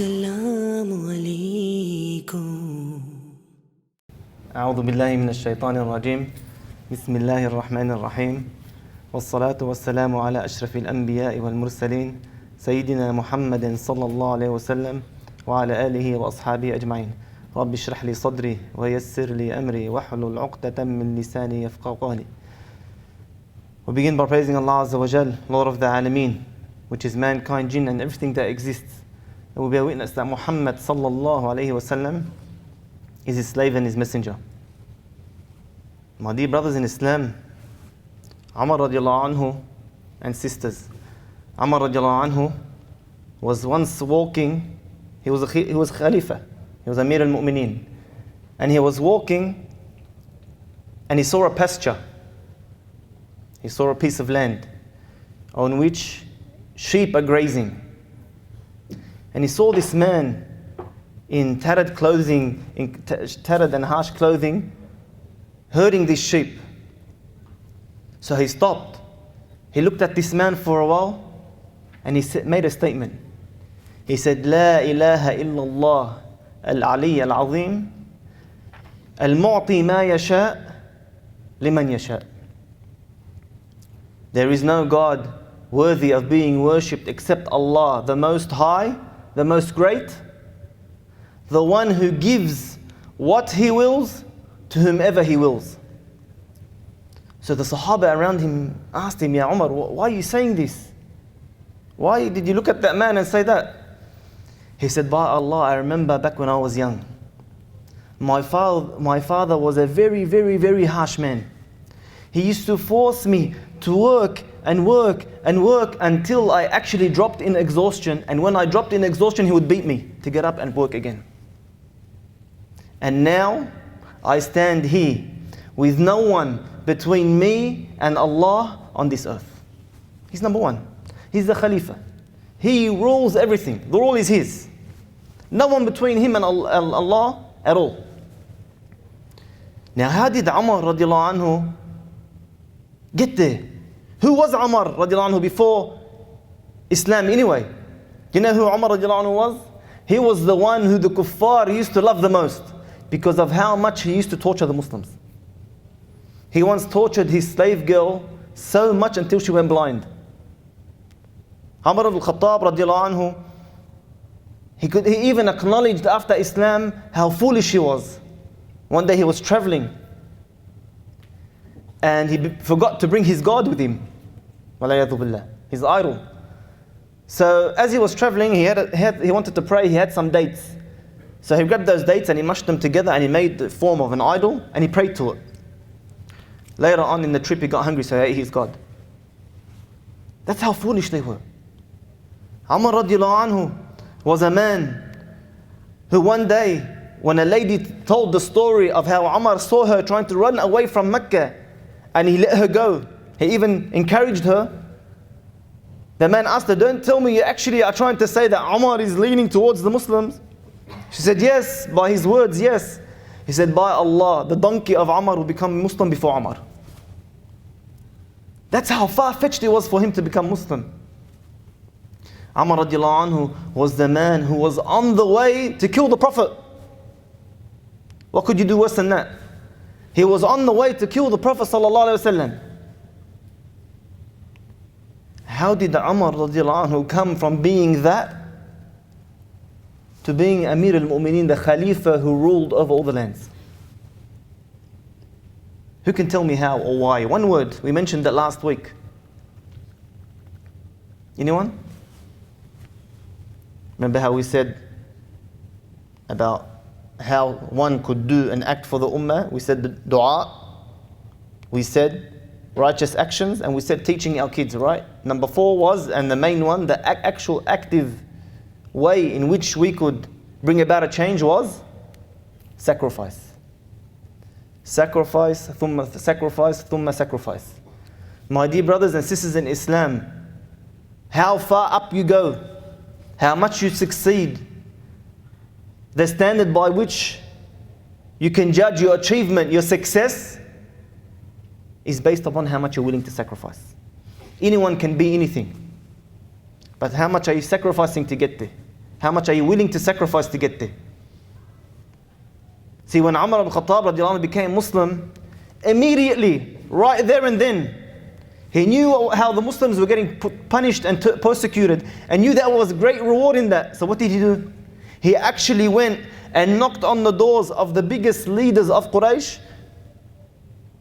السلام عليكم. أعوذ بالله من الشيطان الرجيم. بسم الله الرحمن الرحيم. والصلاة والسلام على أشرف الأنبياء والمرسلين سيدنا محمد صلى الله عليه وسلم وعلى آله وأصحابه أجمعين. رب اشرح لي صدري ويسر لي أمري واحلل عقدة من لساني يفقهوا قولي. We begin by praising Allah Azza wa Jal, Lord of the Alameen, which is mankind, jinn and everything that exists. And we bear witness that Muhammad sallallahu alayhi wasallam is his slave and his messenger. My dear brothers in Islam, Umar radiallahu anhu and sisters, Umar radiallahu anhu was once walking. He was Khalifa, he was Amir al-Mu'mineen, and he was walking and he saw a pasture. He saw a piece of land on which sheep are grazing. And he saw this man in tattered clothing, in tattered and harsh clothing, herding these sheep. So he stopped. He looked at this man for a while and he made a statement. He said, La ilaha illallah al-Ali al-azim al-mu'ti ma yasha' liman yasha'. There is no God worthy of being worshipped except Allah, the Most High, the Most Great, the one who gives what He wills to whomever He wills. So the Sahaba around him asked him, Ya Umar, why are you saying this? Why did you look at that man and say that? He said, by Allah, I remember back when I was young. My father was a very, very, very harsh man. He used to force me to work and work and work until I actually dropped in exhaustion. And when I dropped in exhaustion, he would beat me to get up and work again. And now I stand here with no one between me and Allah on this earth. He's number one. He's the Khalifa. He rules everything. The rule is his. No one between him and Allah at all. Now how did Umar radiallahu anhu get there? Who was Umar radiallahu anhu before Islam anyway? You know who Umar radiallahu anhu was? He was the one who the kuffar used to love the most because of how much he used to torture the Muslims. He once tortured his slave girl so much until she went blind. Umar ibn Khattab radiallahu anhu, he even acknowledged after Islam how foolish he was. One day he was traveling and he forgot to bring his God with him. His idol. So as he was traveling, he wanted to pray, he had some dates. So he grabbed those dates and he mashed them together and he made the form of an idol and he prayed to it. Later on in the trip he got hungry, so he ate his God. That's how foolish they were. Umar radiallahu anhu was a man who one day, when a lady told the story of how Umar saw her trying to run away from Mecca and he let her go, he even encouraged her. The man asked her, don't tell me you actually are trying to say that Umar is leaning towards the Muslims? She said, yes, by his words, yes. He said, by Allah, the donkey of Umar will become Muslim before Umar. That's how far-fetched it was for him to become Muslim. Umar radiallahu anhu was the man who was on the way to kill the Prophet. What could you do worse than that? He was on the way to kill the Prophet sallallahu alaihi wasallam. How did Umar radiallahu anhu come from being that to being Amir al-Mu'mineen, the Khalifa who ruled over all the lands? Who can tell me how or why? One word, we mentioned that last week. Anyone? Remember how we said about how one could do an act for the ummah? We said the dua, we said righteous actions, and we said teaching our kids, right? Number 4 was, and the main one, the actual active way in which we could bring about a change was sacrifice. Sacrifice, thumma sacrifice, thumma sacrifice. My dear brothers and sisters in Islam, how far up you go, how much you succeed, the standard by which you can judge your achievement, your success, is based upon how much you're willing to sacrifice. Anyone can be anything, but how much are you sacrificing to get there? How much are you willing to sacrifice to get there? See, when Umar ibn Khattab radiallahu anhu became Muslim, immediately, right there and then, he knew how the Muslims were getting punished and persecuted, and knew there was great reward in that. So what did he do? He actually went and knocked on the doors of the biggest leaders of Quraysh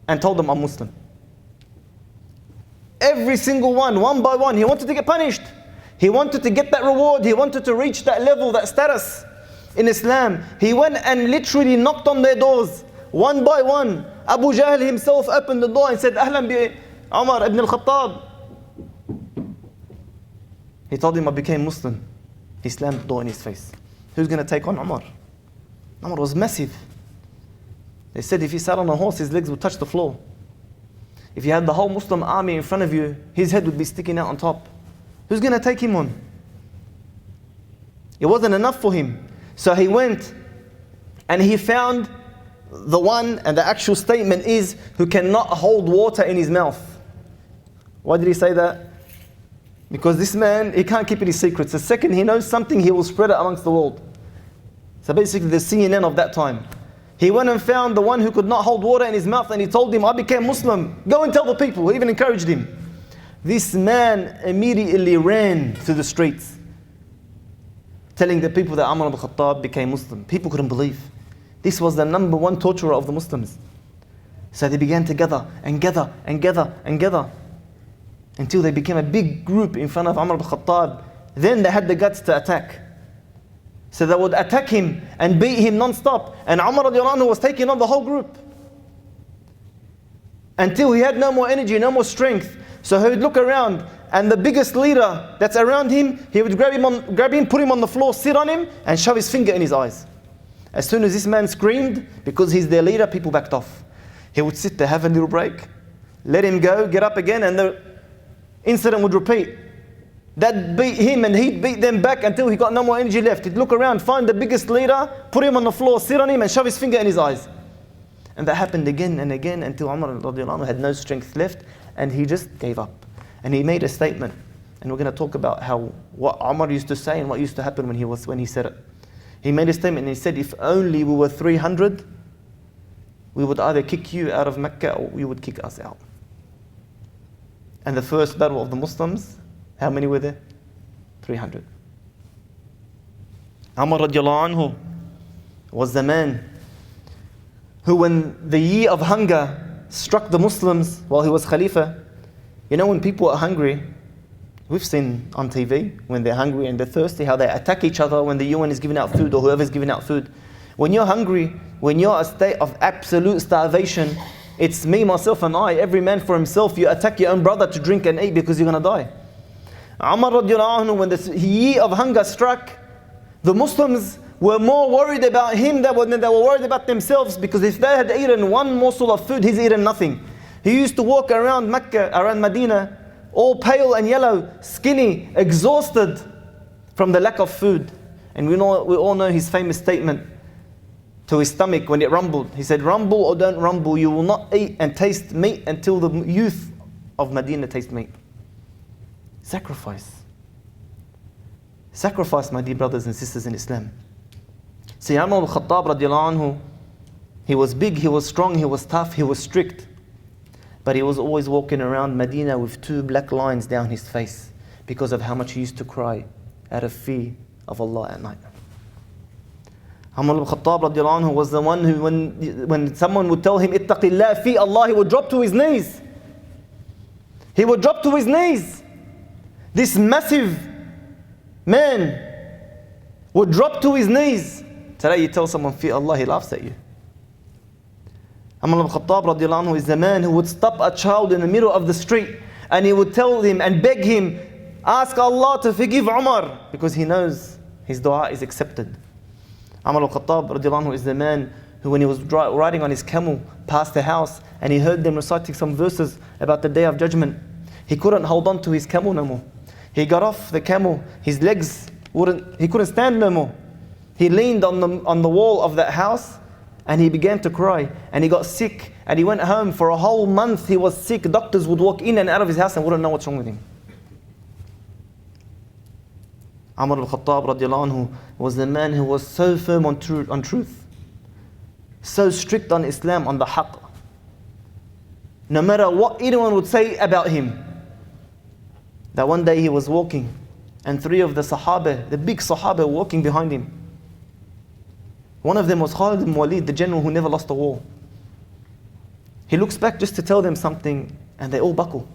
and told them, I'm Muslim. Every single one by one. He wanted to get punished. He wanted to get that reward. He wanted to reach that level, that status in Islam. He went and literally knocked on their doors, one by one. Abu Jahl himself opened the door and said, Ahlan bi Umar ibn Khattab. He told him, I became Muslim. He slammed the door in his face. Who's going to take on Umar? Umar was massive. They said if he sat on a horse, his legs would touch the floor. If you had the whole Muslim army in front of you, his head would be sticking out on top. Who's going to take him on? It wasn't enough for him. So he went and he found the one, and the actual statement is, who cannot hold water in his mouth. Why did he say that? Because this man, he can't keep his secrets. The second he knows something, he will spread it amongst the world. So basically the CNN of that time. He went and found the one who could not hold water in his mouth, and he told him, I became Muslim. Go and tell the people. He even encouraged him. This man immediately ran through the streets, telling the people that Umar ibn Khattab became Muslim. People couldn't believe. This was the number one torturer of the Muslims. So they began to gather and gather and gather and gather until they became a big group in front of Umar ibn Khattab. Then they had the guts to attack. So they would attack him and beat him non-stop. And Umar radiallahu anhu was taking on the whole group until he had no more energy, no more strength. So he would look around, and the biggest leader that's around him, he would grab him, put him on the floor, sit on him, and shove his finger in his eyes. As soon as this man screamed, because he's their leader, people backed off. He would sit there, have a little break, let him go, get up again, and the incident would repeat. That beat him, and he'd beat them back until he got no more energy left. He'd look around, find the biggest leader, put him on the floor, sit on him, and shove his finger in his eyes. And that happened again and again until Umar radiallahu anhu had no strength left, and he just gave up. And he made a statement, and we're going to talk about what Umar used to say and what used to happen when he said it. He made a statement and he said, if only we were 300, we would either kick you out of Mecca or you would kick us out. And the first battle of the Muslims, how many were there? 300. Umar radiallahu anhu was the man who, when the year of hunger struck the Muslims while he was Khalifa, you know, when people are hungry, we've seen on TV, when they're hungry and they're thirsty, how they attack each other when the UN is giving out food or whoever's giving out food. When you're hungry, when you're in a state of absolute starvation, it's me, myself and I, every man for himself. You attack your own brother to drink and eat because you're going to die. Umar radiallahu anhu, when the year of hunger struck, the Muslims were more worried about him than they were worried about themselves, because if they had eaten one morsel of food, he's eaten nothing. He used to walk around Mecca, around Medina, all pale and yellow, skinny, exhausted from the lack of food. And we all know his famous statement to his stomach when it rumbled. He said, rumble or don't rumble, you will not eat and taste meat until the youth of Medina taste meat. Sacrifice. Sacrifice, my dear brothers and sisters in Islam. See, Umar ibn Khattab radiallahu anhu, he was big, he was strong, he was tough, he was strict. But he was always walking around Medina with 2 black lines down his face because of how much he used to cry out of fear of Allah at night. Umar ibn Khattab radiallahu anhu was the one who, when someone would tell him, ittaqillah fi Allah, he would drop to his knees. He would drop to his knees. This massive man would drop to his knees. Today you tell someone, fi Allah, he laughs at you. Umar ibn Khattab radiallahu anhu is the man who would stop a child in the middle of the street and he would tell him and beg him, ask Allah to forgive Umar, because he knows his dua is accepted. Umar ibn Khattab radiallahu anhu is the man who, when he was riding on his camel past the house and he heard them reciting some verses about the Day of Judgment, he couldn't hold on to his camel no more. He got off the camel, his legs he couldn't stand no more. He leaned on the wall of that house and he began to cry, and he got sick, and he went home for a whole month. He was sick. Doctors would walk in and out of his house and wouldn't know what's wrong with him. Umar ibn Khattab radiallahu anhu was the man who was so firm on truth, so strict on Islam, on the haqq. No matter what anyone would say about him, that one day he was walking and three of the Sahaba, the big Sahaba, were walking behind him. One of them was Khalid ibn Walid, the general who never lost a war. He looks back just to tell them something and they all buckle.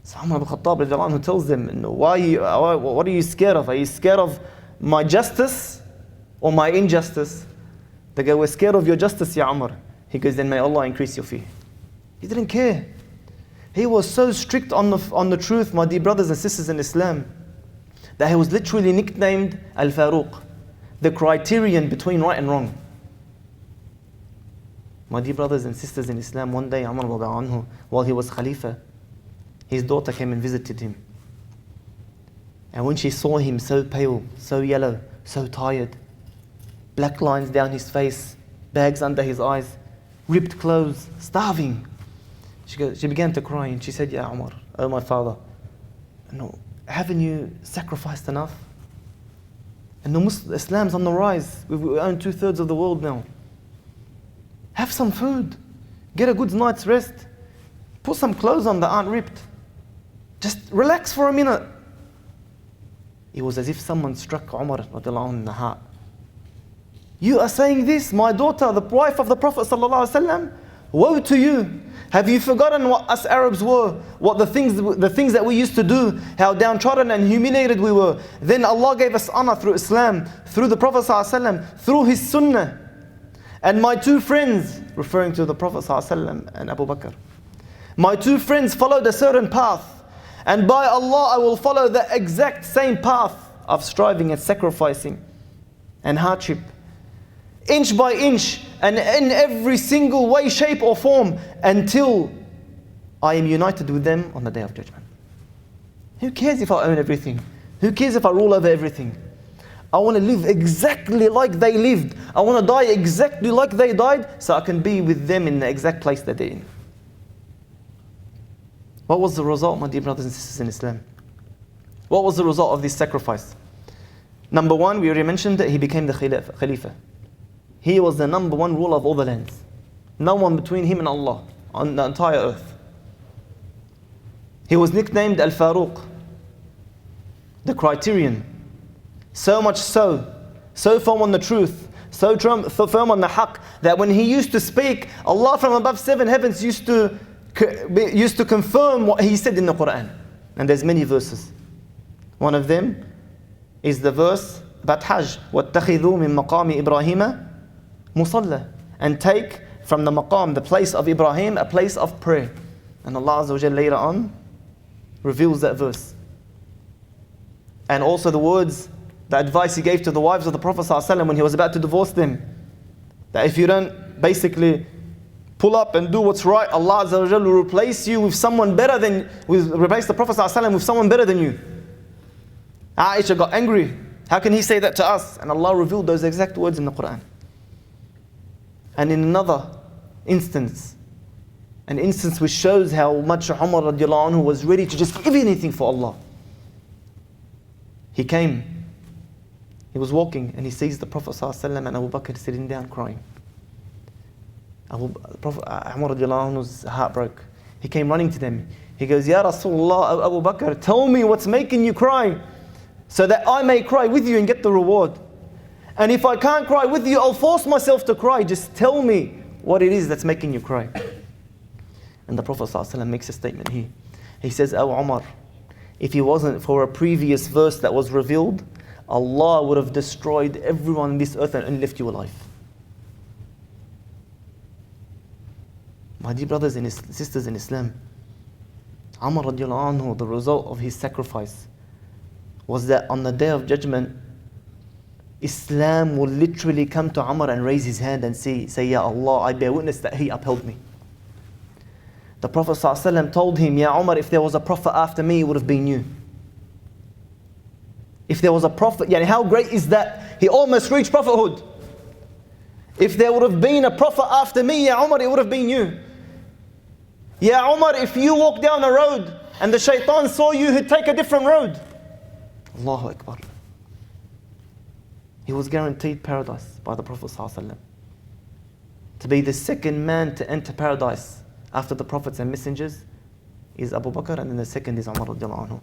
So Umar ibn Khattab radiallahu anhu tells them, what are you scared of? Are you scared of my justice or my injustice? They go, we're scared of your justice, Ya Umar. He goes, then may Allah increase your fear. He didn't care. He was so strict on the truth, my dear brothers and sisters in Islam, that he was literally nicknamed Al-Faruq, the criterion between right and wrong. My dear brothers and sisters in Islam, one day Umar radiallahu anhu, while he was Khalifa, his daughter came and visited him. And when she saw him so pale, so yellow, so tired, black lines down his face, bags under his eyes, ripped clothes, starving, she began to cry and she said, Ya Umar, oh my father, haven't you sacrificed enough? And Islam's on the rise. We own 2/3 of the world now. Have some food. Get a good night's rest. Put some clothes on that aren't ripped. Just relax for a minute. It was as if someone struck Umar in the heart. You are saying this, my daughter, the wife of the Prophet ﷺ? Woe to you. Have you forgotten what us Arabs were? What the things that we used to do, how downtrodden and humiliated we were. Then Allah gave us honor through Islam, through the Prophet ﷺ, through his sunnah. And my two friends, referring to the Prophet ﷺ and Abu Bakr, my two friends followed a certain path. And by Allah, I will follow the exact same path of striving and sacrificing and hardship, inch by inch, and in every single way, shape or form, until I am united with them on the Day of Judgment. Who cares if I own everything? Who cares if I rule over everything? I want to live exactly like they lived. I want to die exactly like they died, so I can be with them in the exact place that they're in. What was the result, my dear brothers and sisters in Islam? What was the result of this sacrifice? Number one, we already mentioned that he became the Khalifa. He was the number one ruler of all the lands. No one between him and Allah on the entire earth. He was nicknamed Al-Faruq, the criterion. So much so firm on the truth, so firm on the haqq, that when he used to speak, Allah from above 7 heavens used to confirm what he said in the Qur'an. And there's many verses. One of them is the verse about Hajj. وَاتَّخِذُوا مِن مَقَامِ إِبْرَاهِيمَ مُصَلَّى. And take from the maqam, the place of Ibrahim, a place of prayer. And Allah Azza wa Jalla later on reveals that verse. And also the words, the advice he gave to the wives of the Prophet ﷺ when he was about to divorce them. That if you don't basically pull up and do what's right, Allah Azza wa Jalla will replace you with someone better than, replace the Prophet ﷺ with someone better than you. Aisha got angry. How can he say that to us? And Allah revealed those exact words in the Qur'an. And in another instance, an instance which shows how much Umar radiallahu anhu was ready to just give anything for Allah. He came, he was walking, and he sees the Prophet ﷺ and Abu Bakr sitting down crying. Umar radiallahu anhu's heart broke. He came running to them. He goes, Ya Rasulullah, Abu Bakr, tell me what's making you cry, so that I may cry with you and get the reward. And if I can't cry with you, I'll force myself to cry. Just tell me what it is that's making you cry. And the Prophet ﷺ makes a statement here. He says, Oh Umar, if it wasn't for a previous verse that was revealed, Allah would have destroyed everyone on this earth and left you alive. My dear brothers and sisters in Islam, Umar radiallahu anhu, the result of his sacrifice was that on the Day of Judgment, Islam will literally come to Umar and raise his hand and say, Ya Allah, I bear witness that he upheld me. The Prophet ﷺ told him, Ya Umar, if there was a prophet after me, it would have been you. If there was a prophet, how great is that? He almost reached prophethood. If there would have been a prophet after me, Ya Umar, it would have been you. Ya Umar, if you walk down a road and the shaitan saw you, he'd take a different road. Allahu Akbar. He was guaranteed paradise by the Prophet ﷺ. To be the second man to enter paradise after the prophets and messengers is Abu Bakr, and then the second is Umar radiallahu anhu.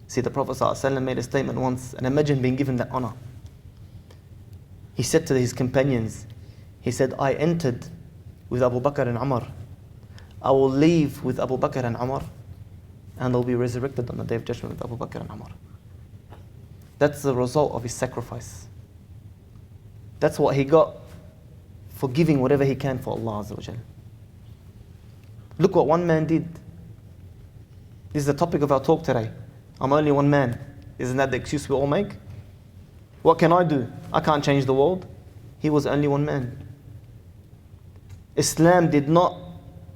See, the Prophet ﷺ made a statement once, and imagine being given that honor. He said to his companions, he said, I entered with Abu Bakr and Umar. I will leave with Abu Bakr and Umar, and they'll be resurrected on the Day of Judgment with Abu Bakr and Umar. That's the result of his sacrifice. That's what he got for giving whatever he can for Allah Azza wa Jal. Look what one man did. This is the topic of our talk today. I'm only one man. Isn't that the excuse we all make? What can I do? I can't change the world. He was only one man. Islam did not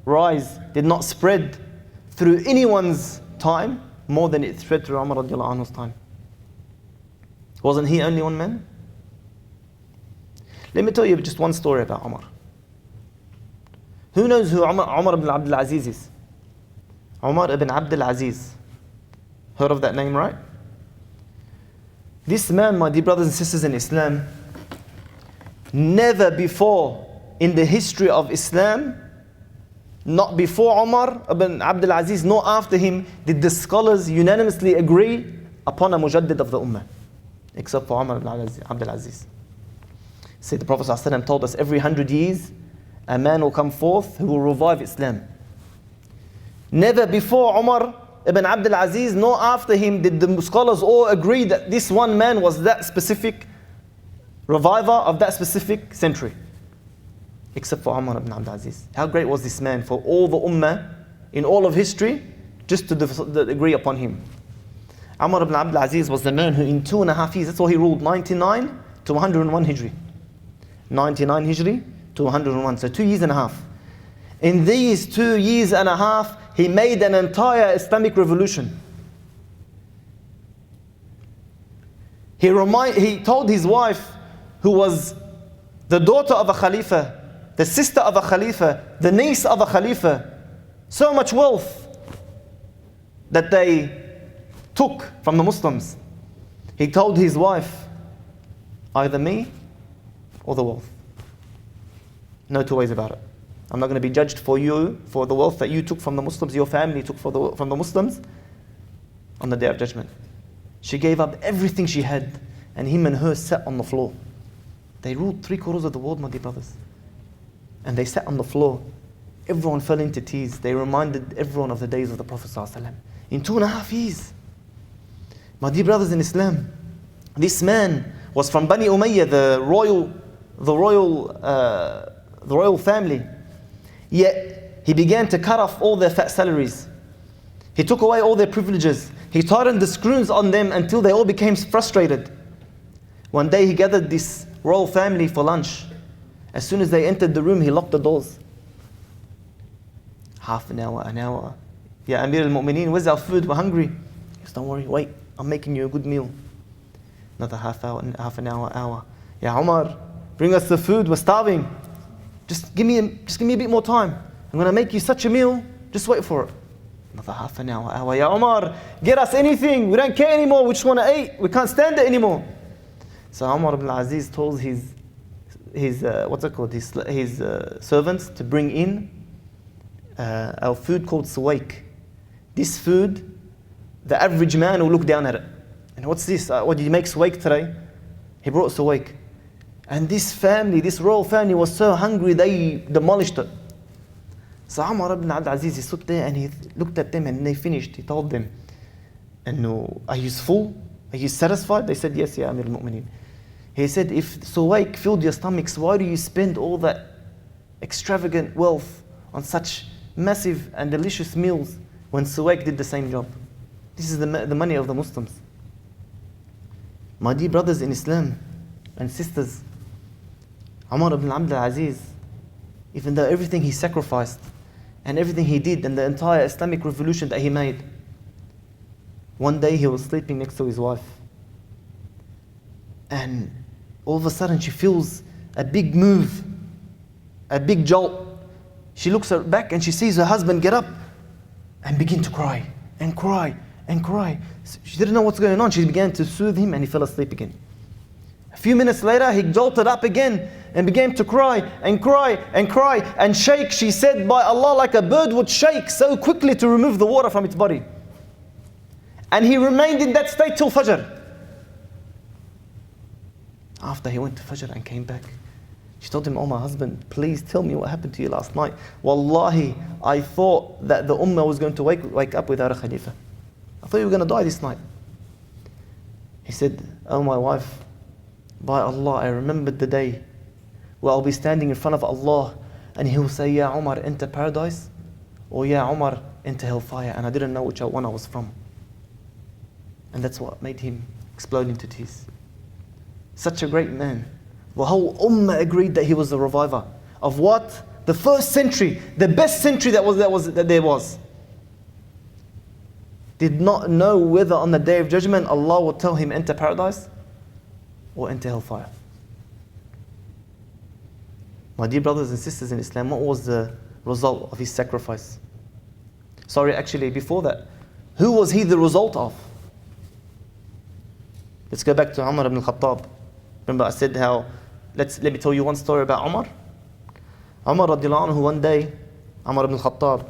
rise, did not spread through anyone's time more than it spread through Umar radiallahu anhu's time. Wasn't he only one man? Let me tell you just one story about Umar. Who knows who Umar ibn Abdul Aziz is? Umar ibn Abdul Aziz. Heard of that name, right? This man, my dear brothers and sisters in Islam, never before in the history of Islam, not before Umar ibn Abdul Aziz, nor after him, did the scholars unanimously agree upon a mujaddid of the ummah, except for Umar ibn Abdul Aziz. See, the Prophet ﷺ told us every 100 years, a man will come forth who will revive Islam. Never before Umar ibn Abdul Aziz, nor after him, did the scholars all agree that this one man was that specific reviver of that specific century, except for Umar ibn Abdul Aziz. How great was this man for all the ummah in all of history just to agree upon him? Umar ibn Abdul Aziz was the man who in 2.5 years, that's all he ruled, 99 to 101 Hijri. 99 Hijri to 101, so 2.5 years. In these 2.5 years, he made an entire Islamic revolution. He told his wife, who was the daughter of a Khalifa, the sister of a Khalifa, the niece of a Khalifa, so much wealth that they took from the Muslims. He told his wife, either me or the wealth. No two ways about it. I'm not going to be judged for you, for the wealth that you took from the Muslims, your family took from the Muslims on the Day of Judgment. She gave up everything she had, and him and her sat on the floor. They ruled 3/4 of the world, my dear brothers. And they sat on the floor. Everyone fell into tears. They reminded everyone of the days of the Prophet ﷺ. In 2.5 years. My dear brothers in Islam, this man was from Bani Umayyah, the royal family. Yet he began to cut off all their fat salaries. He took away all their privileges. He tightened the screws on them until they all became frustrated. One day he gathered this royal family for lunch. As soon as they entered the room, he locked the doors. Half an hour. Ya Amir al-Mu'mineen, where's our food? We're hungry. He said, don't worry, wait, I'm making you a good meal. Another half an hour. Ya Umar, bring us the food, we're starving. Just give me a bit more time. I'm going to make you such a meal, just wait for it. Another half an hour. Ya Umar, get us anything, we don't care anymore, we just want to eat, we can't stand it anymore. So Umar ibn Aziz told his servants to bring in a food called suwaik. This food, the average man will look down at it. And what's this? What did you make suwaik today? He brought suwaik. And this royal family was so hungry they demolished it. So Umar ibn Abdul Aziz, he stood there and he looked at them and they finished. He told them, are you full? Are you satisfied? They said, yes, Ya Amir al-Mu'mineen. He said, if suwaik filled your stomachs, why do you spend all that extravagant wealth on such massive and delicious meals when suwaik did the same job? This is the money of the Muslims. My dear brothers in Islam and sisters, Umar ibn Abdul Aziz, even though everything he sacrificed and everything he did and the entire Islamic revolution that he made, one day he was sleeping next to his wife. And all of a sudden she feels a big move, a big jolt. She looks back and she sees her husband get up and begin to cry and cry and cry. She didn't know what's going on. She began to soothe him and he fell asleep again. A few minutes later, he jolted up again and began to cry and cry and cry and shake. She said, by Allah, like a bird would shake so quickly to remove the water from its body. And he remained in that state till Fajr. After he went to Fajr and came back, she told him, oh my husband, please tell me what happened to you last night. Wallahi, I thought that the Ummah was going to wake up without a Khalifa. I thought you were going to die this night. He said, oh my wife, by Allah, I remembered the day where I'll be standing in front of Allah and He will say, Ya Umar, enter paradise, or Ya Umar, enter hellfire. And I didn't know which one I was from. And that's what made him explode into tears. Such a great man. The whole Ummah agreed that he was the reviver of what? The first century, the best century that there was. Did not know whether on the Day of Judgment Allah will tell him enter paradise or enter hellfire. My dear brothers and sisters in Islam, what was the result of his sacrifice? Sorry, actually, before that, who was he the result of? Let's go back to Umar ibn Khattab. Remember I said how, let me tell you one story about Umar. Umar radiallahu anhu, one day, Umar ibn Khattab,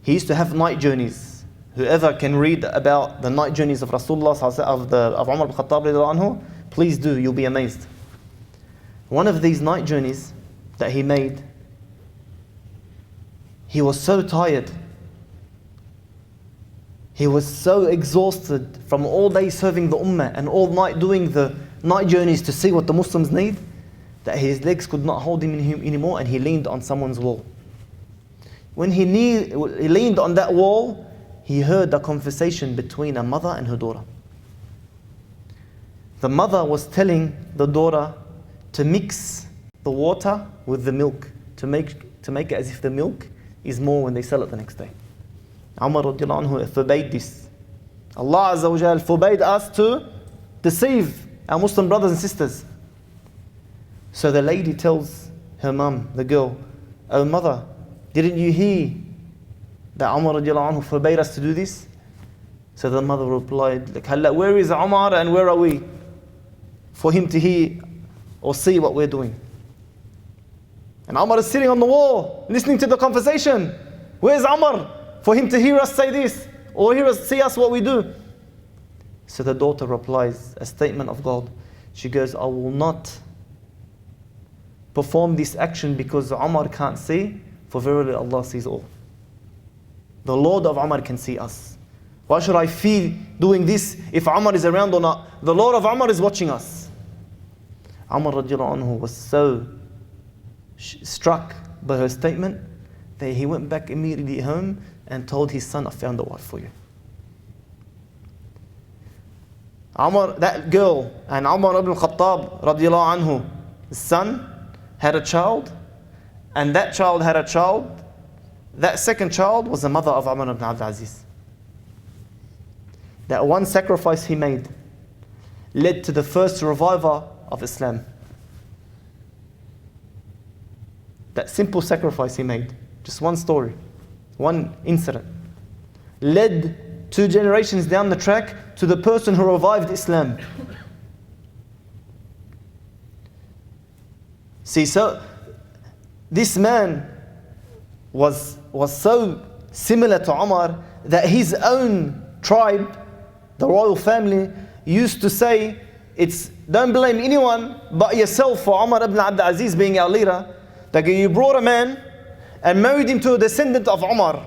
he used to have night journeys. Whoever can read about the night journeys of Rasulullah, of Umar ibn Khattab radiallahu anhu, please do, you'll be amazed. One of these night journeys that he made, he was so tired. He was so exhausted from all day serving the Ummah and all night doing the night journeys to see what the Muslims need, that his legs could not hold him anymore, and he leaned on someone's wall. When he leaned on that wall, he heard a conversation between a mother and her daughter. The mother was telling the daughter to mix the water with the milk to make it as if the milk is more when they sell it the next day. Umar radiallahu anhu forbade this. Allah Azza wa Jal forbade us to deceive our Muslim brothers and sisters. So the lady tells her mum, the girl, oh mother, didn't you hear that Umar radiallahu anhu forbade us to do this? So the mother replied, like, where is Umar and where are we? For him to hear or see what we're doing. And Umar is sitting on the wall, listening to the conversation. Where's Umar? For him to hear us say this, or see us what we do. So the daughter replies, a statement of God. She goes, I will not perform this action because Umar can't see, for verily Allah sees all. The Lord of Umar can see us. Why should I fear doing this if Umar is around or not? The Lord of Umar is watching us. Umar radiallahu anhu was so struck by her statement that he went back immediately home and told his son, I found a wife for you. Umar, that girl, and Umar ibn Khattab radiallahu anhu, his son, had a child, and that child had a child. That second child was the mother of Umar ibn Aziz. That one sacrifice he made led to the first reviver of Islam. That simple sacrifice he made, just one story, one incident, led 2 generations down the track to the person who revived Islam. See, so this man was so similar to Umar that his own tribe, the royal family, used to say, don't blame anyone but yourself for Umar ibn Aziz being our leader. That you brought a man and married him to a descendant of Umar,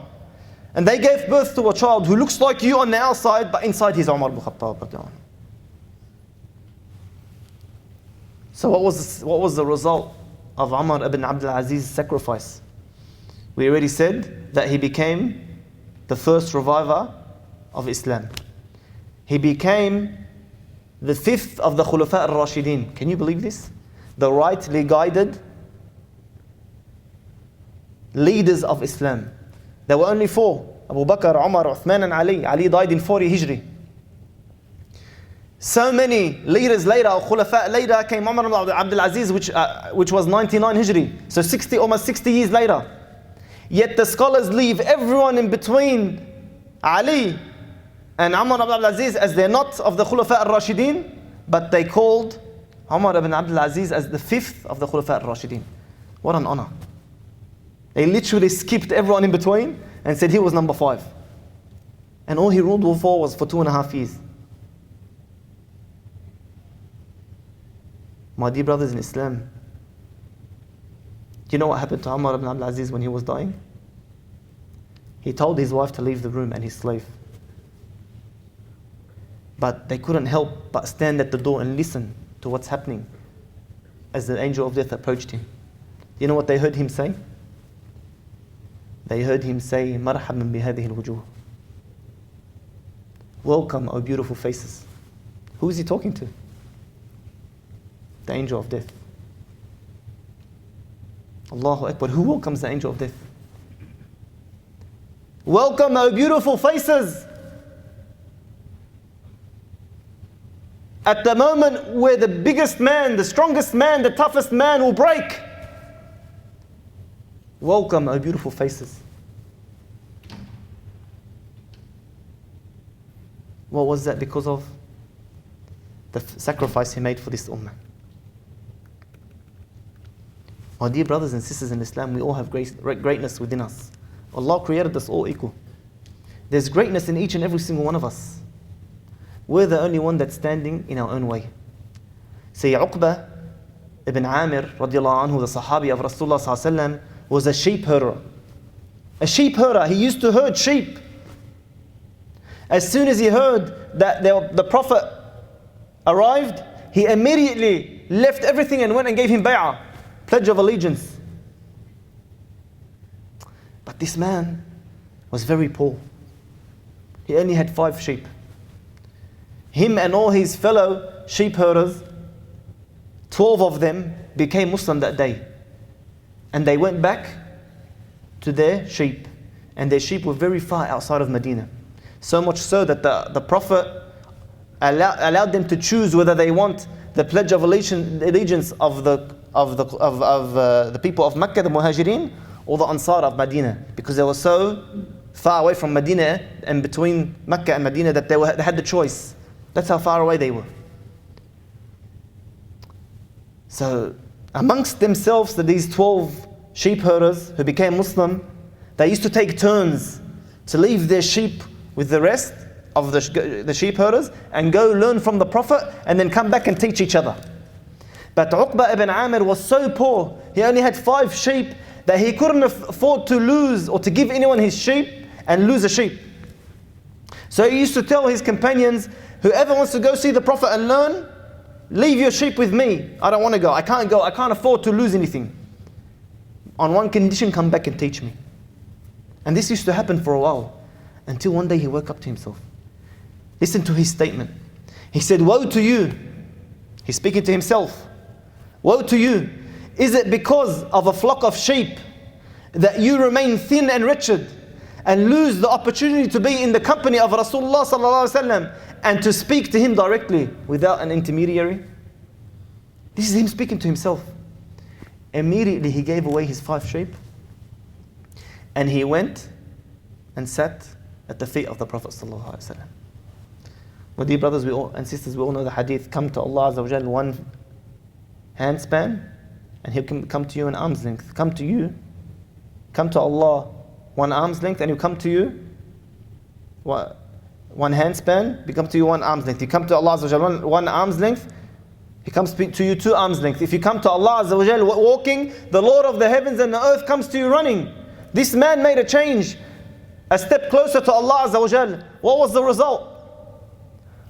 and they gave birth to a child who looks like you on the outside, but inside he's Umar ibn Khattab. So what was the result of Umar ibn Aziz's sacrifice? We already said that he became the first reviver of Islam. He became the 5th of the Khulafa al-Rashidin. Can you believe this? The rightly guided leaders of Islam. There were only 4. Abu Bakr, Umar, Uthman and Ali. Ali died in 40 Hijri. So many leaders later, or Khulafa later, came Umar ibn Abdul Aziz, which was 99 Hijri. So almost 60 years later. Yet the scholars leave everyone in between Ali and Umar ibn Aziz as they're not of the Khulafa al-Rashidin, but they called Umar ibn Abdul Aziz as the 5th of the Khulafa al-Rashidin. What an honor. They literally skipped everyone in between and said he was number 5. And all he ruled for was for 2.5 years. My dear brothers in Islam, do you know what happened to Umar ibn Abdul Aziz when he was dying? He told his wife to leave the room and his slave. But they couldn't help but stand at the door and listen to what's happening as the angel of death approached him. You know what they heard him say? They heard him say, "Marhaban bihadihi al-wujuh." Welcome, O beautiful faces. Who is he talking to? The angel of death. Allahu Akbar. Who welcomes the angel of death? Welcome, O beautiful faces. At the moment where the biggest man, the strongest man, the toughest man will break. Welcome, O beautiful faces. What was that? Because of the sacrifice he made for this ummah. My dear brothers and sisters in Islam, we all have greatness within us. Allah created us all equal. There's greatness in each and every single one of us. We're the only one that's standing in our own way. Say Uqba ibn Amir radiallahu anhu, the Sahabi of Rasulullah sallallahu alaihi wasallam, was a sheep herder. A sheep herder. He used to herd sheep. As soon as he heard that the Prophet arrived, he immediately left everything and went and gave him bay'ah, pledge of allegiance. But this man was very poor. He only had 5 sheep. Him and all his fellow sheep herders, 12 of them became Muslim that day. And they went back to their sheep. And their sheep were very far outside of Medina. So much so that the Prophet allowed them to choose whether they want the pledge of allegiance of the people of Mecca, the Muhajirin, or the Ansar of Medina, because they were so far away from Medina and between Mecca and Medina that they had the choice. That's how far away they were. So amongst themselves, these 12 sheep herders who became Muslim, they used to take turns to leave their sheep with the rest of the sheep herders and go learn from the Prophet and then come back and teach each other. But Uqba ibn Amir was so poor, he only had 5 sheep, that he couldn't afford to lose or to give anyone his sheep and lose a sheep. So he used to tell his companions, whoever wants to go see the Prophet and learn, leave your sheep with me. I don't want to go. I can't afford to lose anything. On one condition, come back and teach me. And this used to happen for a while, until one day he woke up to himself. Listen to his statement. He said, "Woe to you." He's speaking to himself. "Woe to you. Is it because of a flock of sheep that you remain thin and wretched and lose the opportunity to be in the company of Rasulullah sallallahu alaihi wasallam and to speak to him directly without an intermediary?" This is him speaking to himself. Immediately he gave away his 5 sheep and he went and sat at the feet of the Prophet sallallahu alaihi wasallam. My dear brothers and sisters, we all know the hadith, come to Allah Azza wa Jal one handspan and He'll come to you an arm's length. Come to Allah one arm's length and He'll come to you one handspan, He comes to you 1 arm's length. You come to Allah Azza wa Jal one arm's length, He comes to you 2 arms length. If you come to Allah Azza wa Jal walking, the Lord of the heavens and the earth comes to you running. This man made a change, a step closer to Allah Azza wa Jal. What was the result?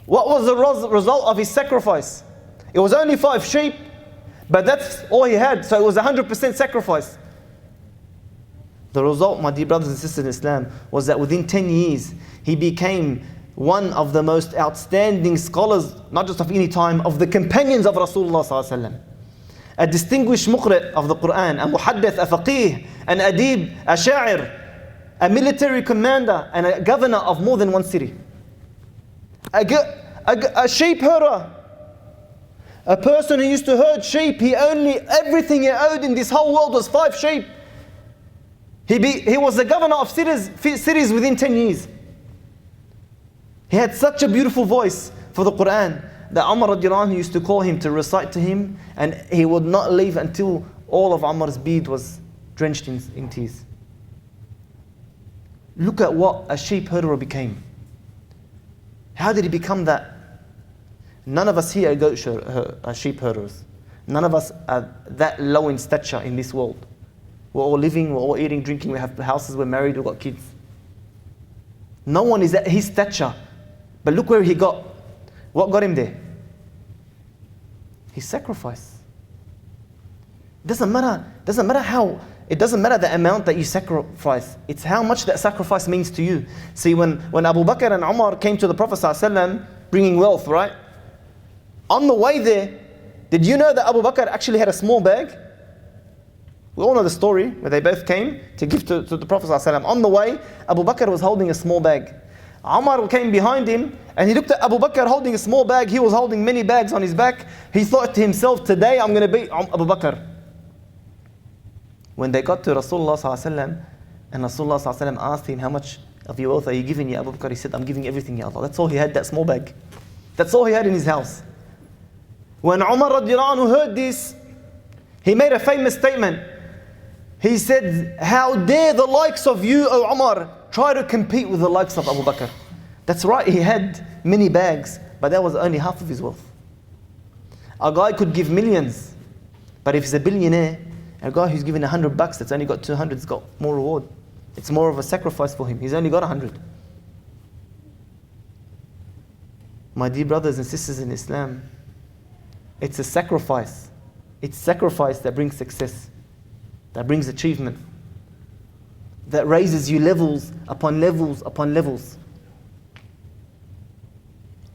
What was the result of his sacrifice? It was only 5 sheep, but that's all he had, so it was 100% sacrifice. The result, my dear brothers and sisters in Islam, was that within 10 years, he became one of the most outstanding scholars, not just of any time, of the companions of Rasulullah sallallahu alaihi wasallam. A distinguished muqri' of the Qur'an, a muhaddith, a faqih, an adib, a sha'ir, a military commander, and a governor of more than one city. A sheep herder, a person who used to herd sheep, everything he owed in this whole world was 5 sheep. He was the governor of cities within 10 years. He had such a beautiful voice for the Qur'an that Umar radiallahu anhu used to call him to recite to him, and he would not leave until all of Umar's beard was drenched in tears. Look at what a sheep herder became. How did he become that? None of us here are sheep herders. None of us are that low in stature in this world. We're all living, we're all eating, drinking, we have houses, we're married, we've got kids. No one is at his stature. But look where he got. What got him there? His sacrifice. It doesn't matter the amount that you sacrifice. It's how much that sacrifice means to you. See, when Abu Bakr and Umar came to the Prophet ﷺ bringing wealth, right? On the way there, did you know that Abu Bakr actually had a small bag? We all know the story where they both came to give to the Prophet ﷺ. On the way, Abu Bakr was holding a small bag. Umar came behind him and he looked at Abu Bakr holding a small bag. He was holding many bags on his back. He thought to himself, today I'm going to beat Abu Bakr. When they got to Rasulullah ﷺ, and Rasulullah ﷺ asked him, how much of your wealth are you giving, Ya Abu Bakr? He said, I'm giving everything, Ya Allah. That's all he had, that small bag. That's all he had in his house. When Umar radiallahu anhu heard this, he made a famous statement. He said, how dare the likes of you, O Umar, try to compete with the likes of Abu Bakr. That's right, he had many bags, but that was only half of his wealth. A guy could give millions, but if he's a billionaire, a guy who's given $100 that's only got 200's got more reward. It's more of a sacrifice for him. He's only got 100. My dear brothers and sisters in Islam, it's a sacrifice. It's sacrifice that brings success, that brings achievement, that raises you levels upon levels upon levels.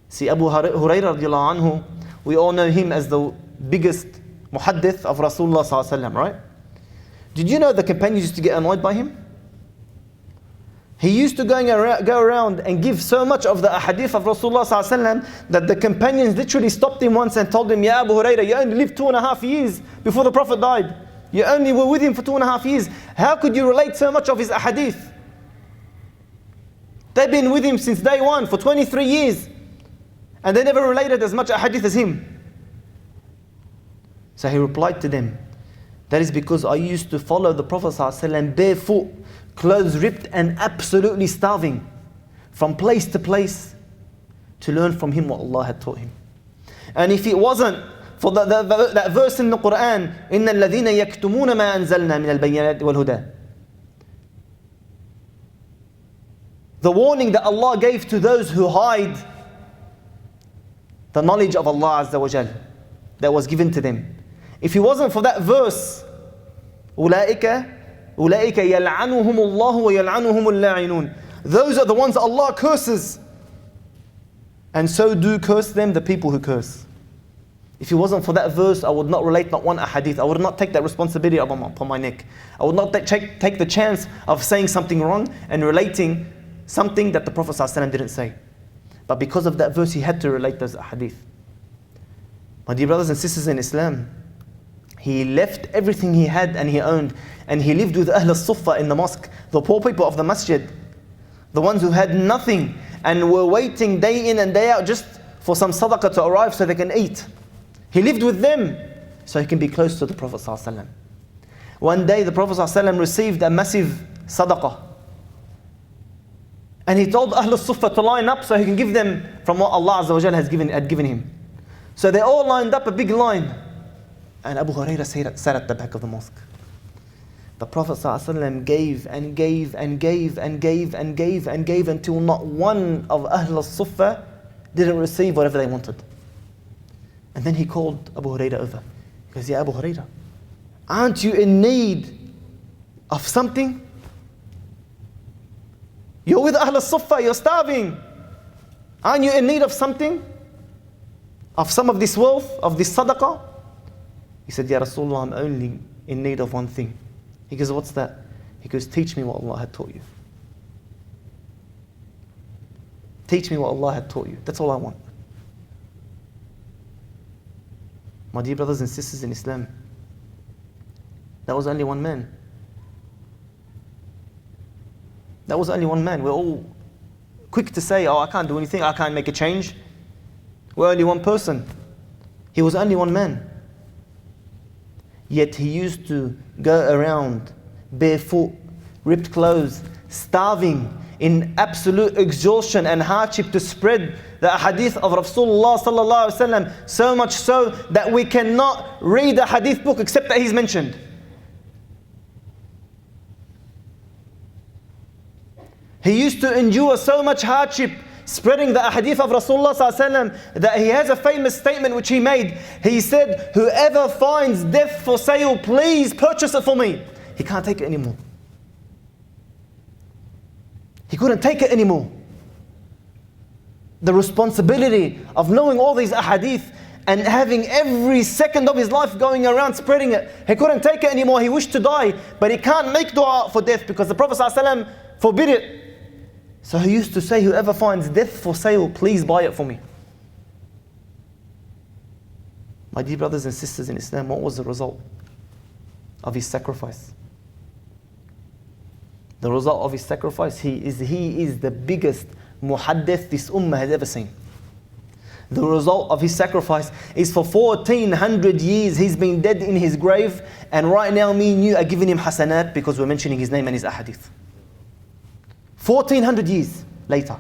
See, Abu Hurairah radiallahu anhu, we all know him as the biggest muhaddith of Rasulullah sallallahu alaihi wasallam, right? Did you know the companions used to get annoyed by him? He used to go around and give so much of the ahadith of Rasulullah sallallahu alaihi wasallam that the companions literally stopped him once and told him, Ya Abu Hurairah, you only lived 2.5 years before the Prophet died. You only were with him for 2.5 years. How could you relate so much of his ahadith? They've been with him since day one for 23 years. And they never related as much ahadith as him. So he replied to them, that is because I used to follow the Prophet ﷺ barefoot, clothes ripped and absolutely starving, from place to place to learn from him what Allah had taught him. And if it wasn't for that verse in the Qur'an, إِنَّ الَّذِينَ يَكْتُمُونَ مَا أَنزَلْنَا مِنَ الْبَيِّنَاتِ وَالْهُدَى, the warning that Allah gave to those who hide the knowledge of Allah Azza wa Jal that was given to them. If it wasn't for that verse, أُولَئِكَ يَلْعَنُهُمُ اللَّهُ وَيَلْعَنُهُمُ اللَّاعِنُونَ, those are the ones Allah curses, and so do curse them the people who curse. If it wasn't for that verse, I would not relate not one ahadith. I would not take that responsibility upon my neck. I would not take the chance of saying something wrong and relating something that the Prophet ﷺ didn't say. But because of that verse, he had to relate those ahadith. My dear brothers and sisters in Islam, he left everything he had and he owned, and he lived with Ahl al-Suffah in the mosque, the poor people of the masjid, the ones who had nothing and were waiting day in and day out just for some sadaqah to arrive so they can eat. He lived with them so he can be close to the Prophet ﷺ. One day the Prophet ﷺ received a massive sadaqah, and he told Ahl al-Suffah to line up so he can give them from what Allah Azza wa Jalla had given him. So they all lined up a big line, and Abu Hurairah sat at the back of the mosque. The Prophet ﷺ gave and gave and gave and gave and gave and gave until not one of Ahl al-Suffah didn't receive whatever they wanted. And then he called Abu Hurairah over. He goes, Ya Abu Hurairah, aren't you in need of something? You're with Ahl al-Suffah, you're starving. Aren't you in need of something? Of some of this wealth, of this sadaqah? He said, Ya Rasulullah, I'm only in need of one thing. He goes, what's that? He goes, teach me what Allah had taught you. Teach me what Allah had taught you. That's all I want. My dear brothers and sisters in Islam, that was only one man. That was only one man. We're all quick to say, oh, I can't do anything, I can't make a change. We're only one person. He was only one man. Yet he used to go around barefoot, ripped clothes, starving, in absolute exhaustion and hardship to spread the hadith of Rasulullah sallallahu alaihi wasallam, so much so that we cannot read a hadith book except that he's mentioned. He used to endure so much hardship spreading the hadith of Rasulullah sallallahu alaihi wasallam that he has a famous statement which he made. He said, whoever finds death for sale, please purchase it for me. He can't take it anymore. He couldn't take it anymore. The responsibility of knowing all these ahadith and having every second of his life going around spreading it. He couldn't take it anymore. He wished to die, but he can't make dua for death because the Prophet ﷺ forbid it. So he used to say, whoever finds death for sale, please buy it for me. My dear brothers and sisters in Islam, what was the result of his sacrifice? The result of his sacrifice, he is the biggest muhaddith this ummah has ever seen. The result of his sacrifice is for 1400 years he's been dead in his grave, and right now me and you are giving him hasanat because we're mentioning his name and his ahadith. 1400 years later.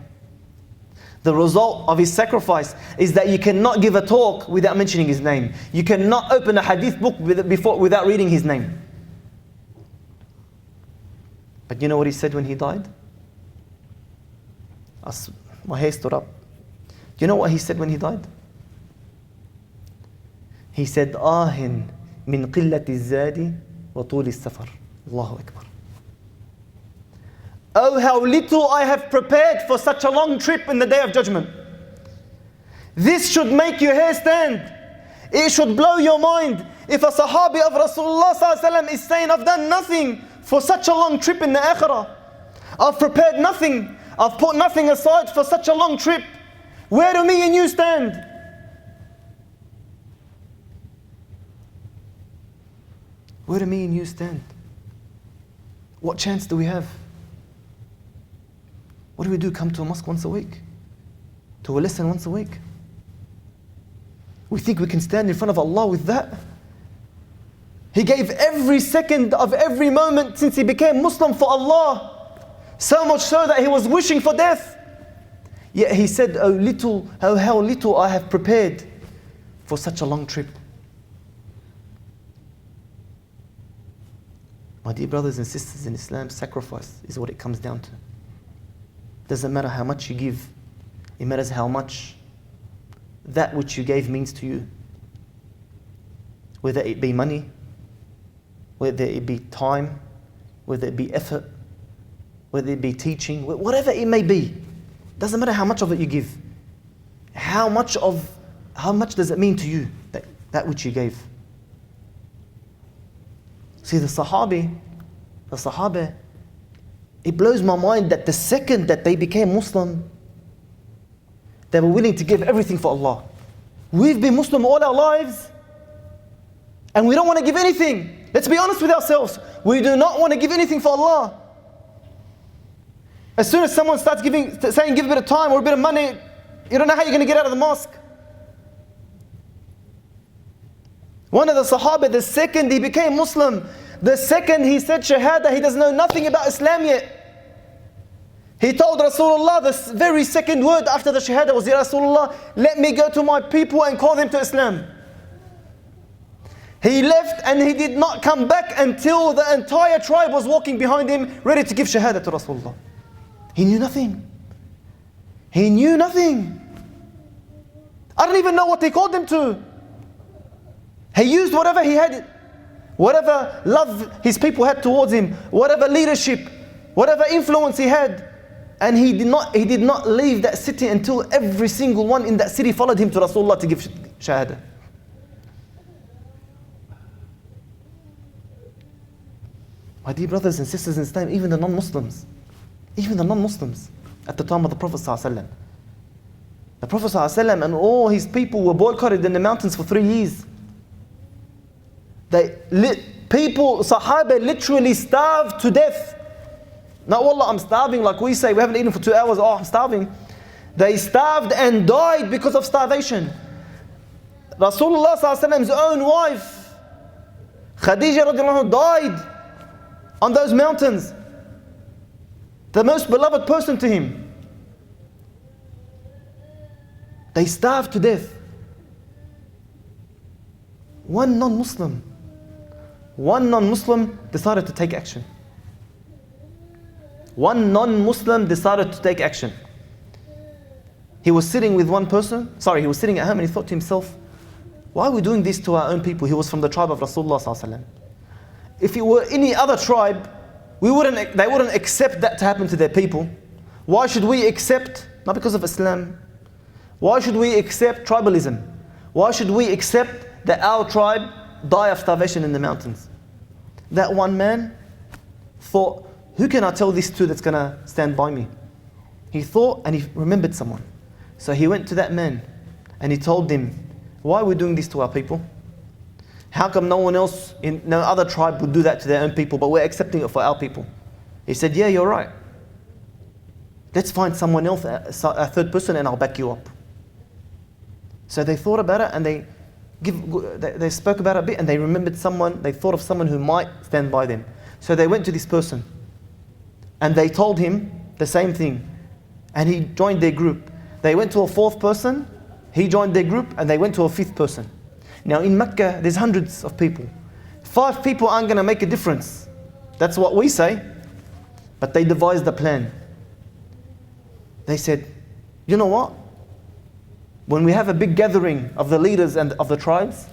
The result of his sacrifice is that you cannot give a talk without mentioning his name. You cannot open a hadith book without reading his name. But you know what he said when he died? My hair stood up. Do you know what he said when he died? He said, "Ahin min qillati zadi wa tuli safar." Allahu Akbar. Oh, how little I have prepared for such a long trip in the Day of Judgment. This should make your hair stand. It should blow your mind. If a Sahabi of Rasulullah ﷺ is saying, I've done nothing for such a long trip in the Akhirah. I've prepared nothing. I've put nothing aside for such a long trip. Where do me and you stand? Where do me and you stand? What chance do we have? What do? Come to a mosque once a week? To a lesson once a week? We think we can stand in front of Allah with that? He gave every second of every moment since he became Muslim for Allah. So much so that he was wishing for death. Yet he said, oh how little I have prepared for such a long trip. My dear brothers and sisters in Islam, sacrifice is what it comes down to. Doesn't matter how much you give. It matters how much that which you gave means to you. Whether it be money, whether it be time, whether it be effort, whether it be teaching, whatever it may be. Doesn't matter how much of it you give. How much does it mean to you, that which you gave? See, the Sahaba, it blows my mind that the second that they became Muslim, they were willing to give everything for Allah. We've been Muslim all our lives, and we don't want to give anything. Let's be honest with ourselves. We do not want to give anything for Allah. As soon as someone starts saying give a bit of time or a bit of money, you don't know how you're going to get out of the mosque. One of the Sahaba, the second he became Muslim, the second he said Shahada, he does know nothing about Islam yet. He told Rasulullah the very second word after the Shahada was, Ya Rasulullah, let me go to my people and call them to Islam. He left and he did not come back until the entire tribe was walking behind him, ready to give Shahada to Rasulullah. He knew nothing. He knew nothing. I don't even know what they called him to. He used whatever he had, whatever love his people had towards him, whatever leadership, whatever influence he had. And he did not leave that city until every single one in that city followed him to Rasulullah to give Shahada. My dear brothers and sisters in Islam, even the non-Muslims at the time of the Prophet ﷺ. The Prophet ﷺ and all his people were boycotted in the mountains for 3 years. Sahaba literally starved to death. Not wallah, I'm starving like we say, we haven't eaten for 2 hours, oh I'm starving. They starved and died because of starvation. Rasulullah sallallahu alaihi wasallam's own wife, Khadija radiallahu anha, died on those mountains. The most beloved person to him. They starved to death. One non-Muslim decided to take action. One non-Muslim decided to take action. He was sitting with one person, he was sitting at home and he thought to himself, why are we doing this to our own people? He was from the tribe of Rasulullah sallallahu alaihi wasallam. If it were any other tribe, they wouldn't accept that to happen to their people. Why should we accept, not because of Islam, why should we accept tribalism? Why should we accept that our tribe die of starvation in the mountains? That one man thought, who can I tell this to that's going to stand by me? He thought and he remembered someone. So he went to that man and he told him, why are we doing this to our people? How come no one else, no other tribe would do that to their own people, but we're accepting it for our people? He said, yeah, you're right. Let's find someone else, a third person, and I'll back you up. So they thought about it and they spoke about it a bit and they remembered someone, they thought of someone who might stand by them. So they went to this person and they told him the same thing and he joined their group. They went to a fourth person, he joined their group, and they went to a fifth person. Now in Mecca, there's hundreds of people. 5 people aren't going to make a difference. That's what we say. But they devised a plan. They said, you know what? When we have a big gathering of the leaders and of the tribes,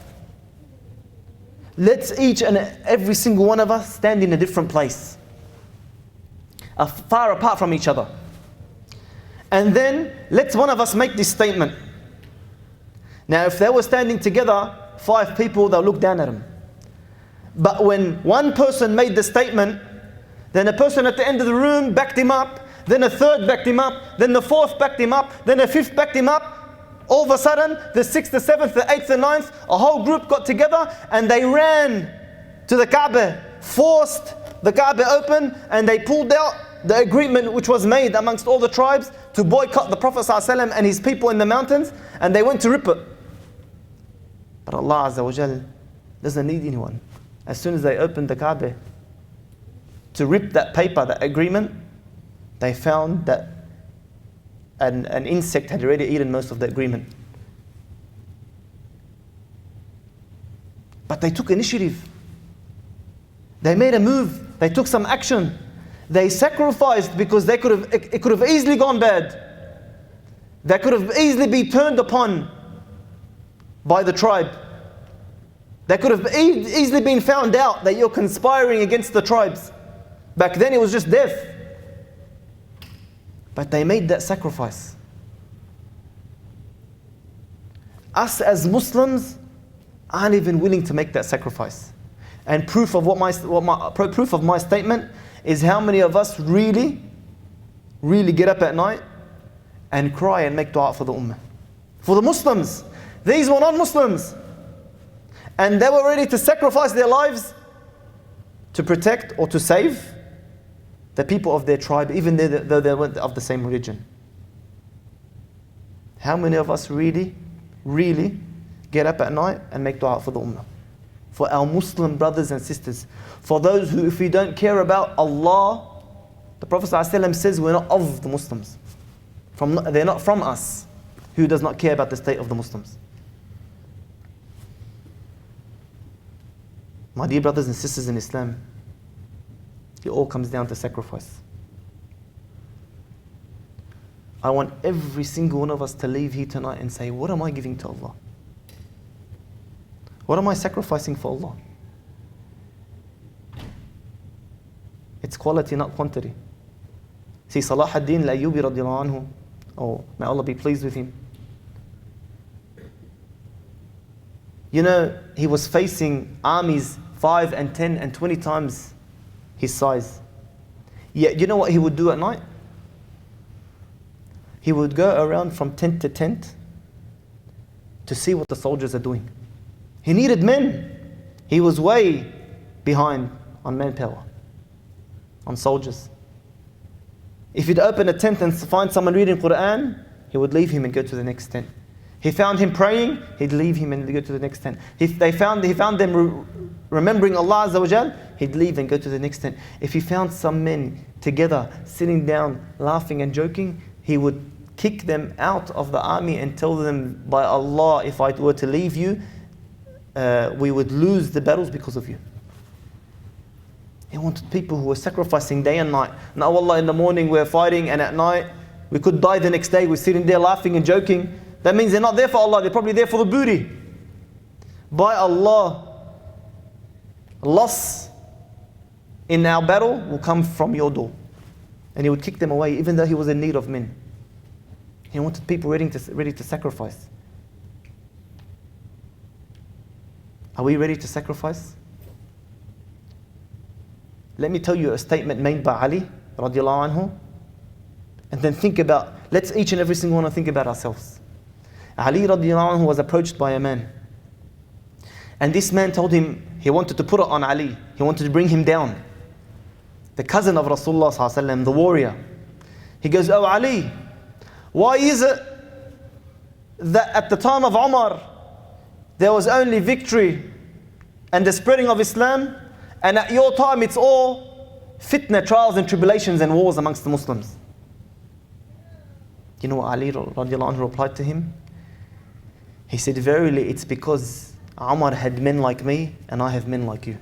let's each and every single one of us stand in a different place, far apart from each other. And then let's one of us make this statement. Now if they were standing together, 5 people, they'll look down at him. But when one person made the statement, then a person at the end of the room backed him up, then a third backed him up, then the fourth backed him up, then a fifth backed him up. All of a sudden, the 6th, the 7th, the 8th, the 9th, a whole group got together and they ran to the Kaaba, forced the Kaaba open, and they pulled out the agreement which was made amongst all the tribes to boycott the Prophet ﷺ and his people in the mountains, and they went to rip it. But Allah Azza wa Jal doesn't need anyone. As soon as they opened the Kaaba to rip that paper, that agreement, they found that an insect had already eaten most of the agreement. But they took initiative. They made a move. They took some action. They sacrificed because it could have easily gone bad. They could have easily been turned upon by the tribe. They could have easily been found out that you're conspiring against the tribes. Back then it was just death. But they made that sacrifice. Us as Muslims aren't even willing to make that sacrifice. And proof of proof of my statement is how many of us really get up at night and cry and make dua for the ummah. For the Muslims. These were non-Muslims. And they were ready to sacrifice their lives to protect or to save the people of their tribe, even though they weren't of the same religion. How many of us really get up at night and make dua for the ummah? For our Muslim brothers and sisters. For those who, if we don't care about Allah, the Prophet ﷺ says we're not of the Muslims. They're not from us, who does not care about the state of the Muslims. My dear brothers and sisters in Islam, it all comes down to sacrifice. I want every single one of us to leave here tonight and say, what am I giving to Allah? What am I sacrificing for Allah? It's quality, not quantity. See, Salah ad-Din al-Ayyubi radiallahu anhu, oh, may Allah be pleased with him. You know, he was facing armies 5 and 10 and 20 times his size. Yet, you know what he would do at night? He would go around from tent to tent to see what the soldiers are doing. He needed men. He was way behind on manpower, on soldiers. If he'd open a tent and find someone reading Qur'an, he would leave him and go to the next tent. He found him praying, he'd leave him and go to the next tent. If he found them remembering Allah Azza wa Jal, he'd leave and go to the next tent. If he found some men together, sitting down, laughing and joking, he would kick them out of the army and tell them, by Allah, if I were to leave you, we would lose the battles because of you. He wanted people who were sacrificing day and night. Now Allah, in the morning we're fighting, and at night we could die the next day. We're sitting there laughing and joking. That means they're not there for Allah, they're probably there for the booty. By Allah, loss in our battle will come from your door. And he would kick them away even though he was in need of men. He wanted people ready to sacrifice. Are we ready to sacrifice? Let me tell you a statement made by Ali radiallahu anhu, and then think about, let's each and every single one think about ourselves. Ali radiallahu anhu was approached by a man, and this man told him he wanted to put it on Ali. He wanted to bring him down. The cousin of Rasulullah sallallahu alaihi wasallam, the warrior. He goes, "Oh Ali, why is it that at the time of Umar there was only victory and the spreading of Islam, and at your time it's all fitna, trials and tribulations and wars amongst the Muslims?" You know what Ali radiallahu anhu replied to him? He said, "Verily it's because Umar had men like me and I have men like you.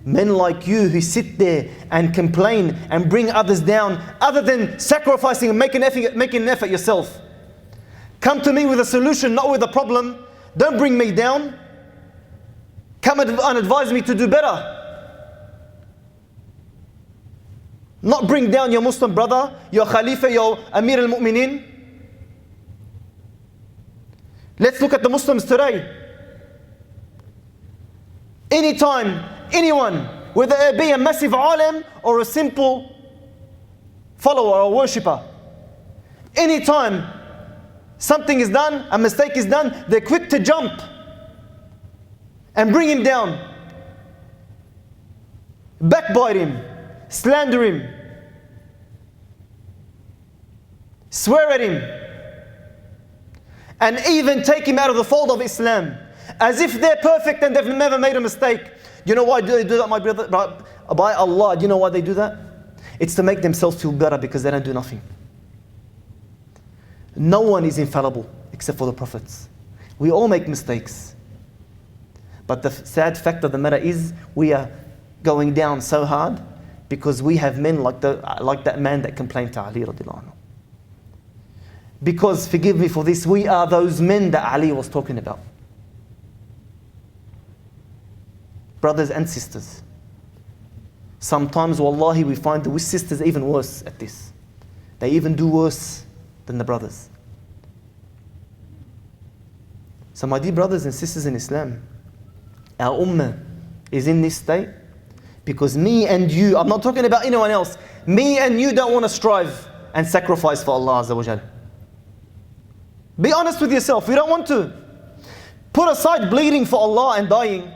Men like you who sit there and complain and bring others down, other than sacrificing and making an effort yourself. Come to me with a solution, not with a problem. Don't bring me down. Come and advise me to do better. Not bring down your Muslim brother, your Khalifa, your Amir al-Mu'mineen." Let's look at the Muslims today. Anytime, anyone, whether it be a massive alim or a simple follower or worshipper, anytime something is done, a mistake is done, they're quick to jump and bring him down, backbite him, slander him, swear at him, and even take him out of the fold of Islam, as if they're perfect and they've never made a mistake. You know why they do that, my brother? By Allah, do you know why they do that? It's to make themselves feel better because they don't do nothing. No one is infallible except for the prophets. We all make mistakes. But the sad fact of the matter is, we are going down so hard because we have men like that man that complained to Ali radiallahu anhu. Because, forgive me for this, we are those men that Ali was talking about. Brothers and sisters. Sometimes, wallahi, we find the sisters even worse at this. They even do worse than the brothers. So my dear brothers and sisters in Islam, our ummah is in this state because me and you, I'm not talking about anyone else, me and you don't want to strive and sacrifice for Allah Azza wa Jal. Be honest with yourself, we don't want to. Put aside bleeding for Allah and dying.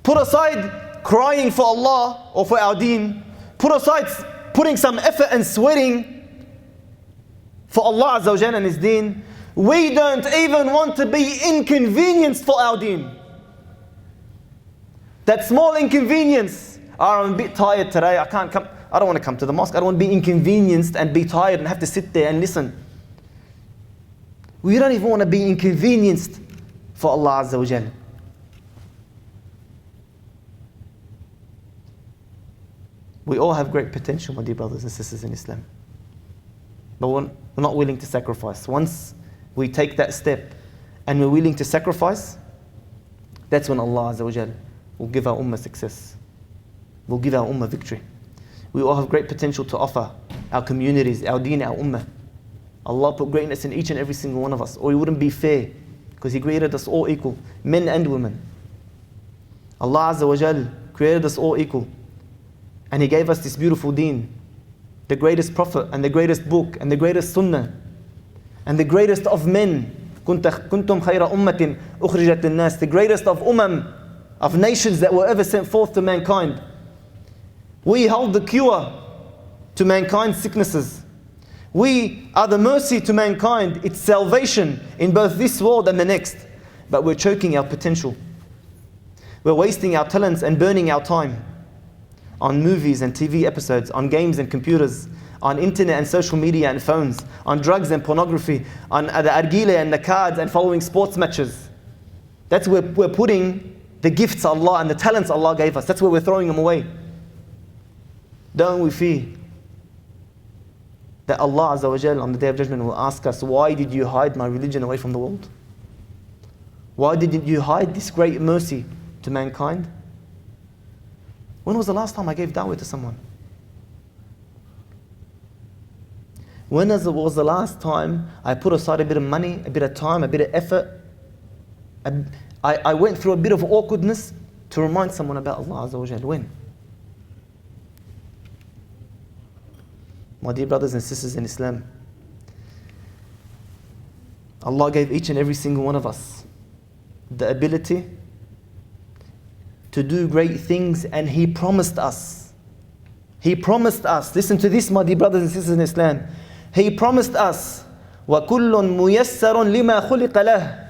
Put aside crying for Allah or for our deen. Put aside putting some effort and sweating for Allah Azza wa Jal and His deen. We don't even want to be inconvenienced for our deen. That small inconvenience. I'm a bit tired today, I can't come. I don't want to come to the mosque. I don't want to be inconvenienced and be tired and have to sit there and listen. We don't even want to be inconvenienced for Allah Azza wa Jal. We all have great potential, my dear brothers and sisters in Islam. But we're not willing to sacrifice. Once we take that step and we're willing to sacrifice, that's when Allah Azza wa Jal will give our ummah success. Will give our ummah victory. We all have great potential to offer our communities, our deen, our ummah. Allah put greatness in each and every single one of us, or He wouldn't be fair, because He created us all equal, men and women. Allah Azza wa Jal created us all equal, and He gave us this beautiful deen, the greatest prophet and the greatest book and the greatest sunnah and the greatest of men. Kuntum khayra ummatin ukhrijat lin-nas, the greatest of of nations that were ever sent forth to mankind. We hold the cure to mankind's sicknesses. We are the mercy to mankind. It's salvation in both this world and the next. But we're choking our potential. We're wasting our talents and burning our time on movies and TV episodes, on games and computers, on internet and social media and phones, on drugs and pornography, on the argile and the cards and following sports matches. That's where we're putting the gifts Allah and the talents Allah gave us. That's where we're throwing them away. Don't we fear that Allah Azza wa Jal on the Day of Judgment will ask us, why did you hide my religion away from the world? Why didn't you hide this great mercy to mankind? When was the last time I gave da'wah to someone? When was the last time I put aside a bit of money, a bit of time, a bit of effort? I went through a bit of awkwardness to remind someone about Allah Azza wa Jal. When? My dear brothers and sisters in Islam, Allah gave each and every single one of us the ability to do great things, and He promised us. He promised us, listen to this, my dear brothers and sisters in Islam. He promised us, وَكُلٌّ مُيَسَّرٌ لِمَا خُلِقَ لَهُ.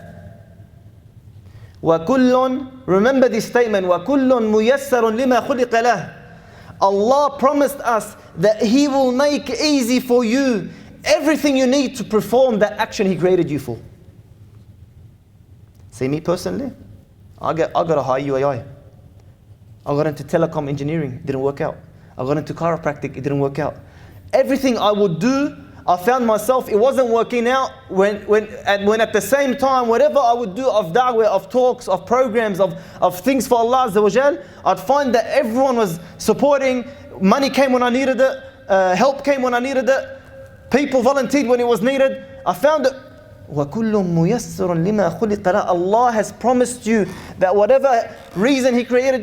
وَكُلٌّ, remember this statement, وَكُلٌّ مُيَسَّرٌ لِمَا خُلِقَ لَهُ. Allah promised us that He will make easy for you everything you need to perform that action He created you for. See, me personally, I got a high UAI. I got into telecom engineering, it didn't work out. I got into chiropractic, it didn't work out. Everything I would do, I found myself, it wasn't working out when at the same time, whatever I would do of da'wah, of talks, of programs, of things for Allah Azza wa Jal, I'd find that everyone was supporting, money came when I needed it, help came when I needed it, people volunteered when it was needed. I found it, وَكُلٌّ مُيَسَّرٌ لِمَا خُلِقَ لَهُ. Allah has promised you that whatever reason He created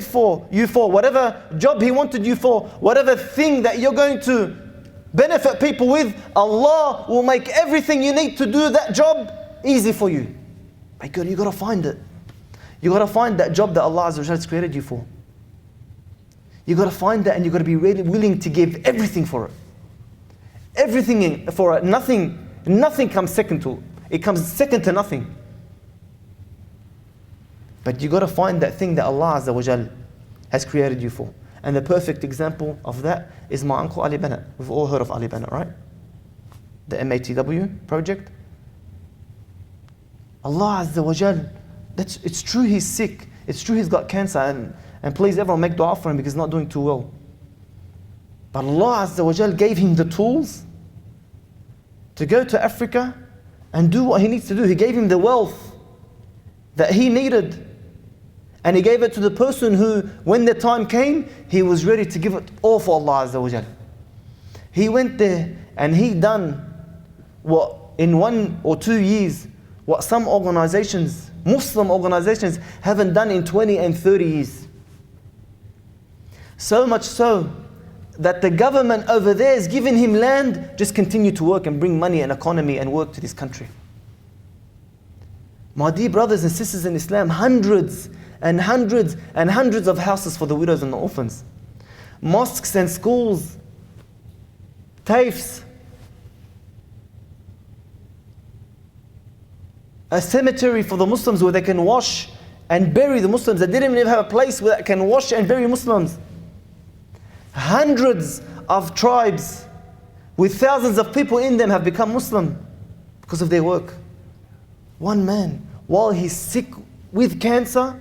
you for, whatever job He wanted you for, whatever thing that you're going to benefit people with, Allah will make everything you need to do that job easy for you. My God, you got to find it. You got to find that job that Allah Azza wa Jalla has created you for. You got to find that, and you got to be really willing to give everything for it. Everything for it. Nothing comes second to it. It comes second to nothing. But you got to find that thing that Allah Azza wa Jalla has created you for. And the perfect example of that is my uncle Ali Bennett. We've all heard of Ali Bennett, right? The MATW project. Allah Azza wa Jal, it's true he's sick. It's true he's got cancer. And please everyone make dua for him because he's not doing too well. But Allah Azza wa Jal gave him the tools to go to Africa and do what he needs to do. He gave him the wealth that he needed. And He gave it to the person who, when the time came, he was ready to give it all for Allah Azza wa Jal. He went there and he done what in 1 or 2 years, what some organizations, Muslim organizations, haven't done in 20 and 30 years. So much so that the government over there is giving him land, just continue to work and bring money and economy and work to this country. My dear brothers and sisters in Islam, hundreds and hundreds and hundreds of houses for the widows and the orphans. Mosques and schools, TAFEs, a cemetery for the Muslims where they can wash and bury the Muslims. They didn't even have a place where they can wash and bury Muslims. Hundreds of tribes with thousands of people in them have become Muslim because of their work. One man, while he's sick with cancer,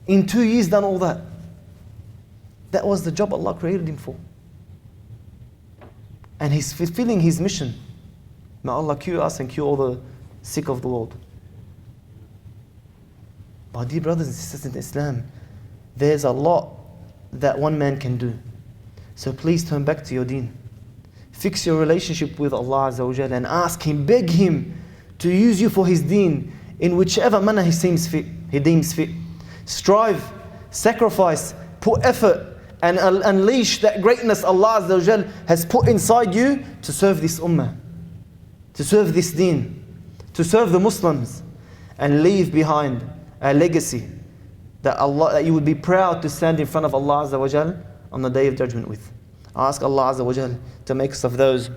in 2 years done all that. That was the job Allah created him for. And he's fulfilling his mission. May Allah cure us and cure all the sick of the world. My dear brothers and sisters in Islam, there's a lot that one man can do. So please turn back to your deen. Fix your relationship with Allah Azza wa Jalla and ask Him, beg Him to use you for His deen in whichever manner He deems fit. Strive, sacrifice, put effort and unleash that greatness Allah Azza wa Jalla has put inside you to serve this ummah, to serve this deen, to serve the Muslims, and leave behind a legacy that you would be proud to stand in front of Allah Azza wa Jal on the Day of Judgment with. I ask Allah Azza wa Jal to make us of those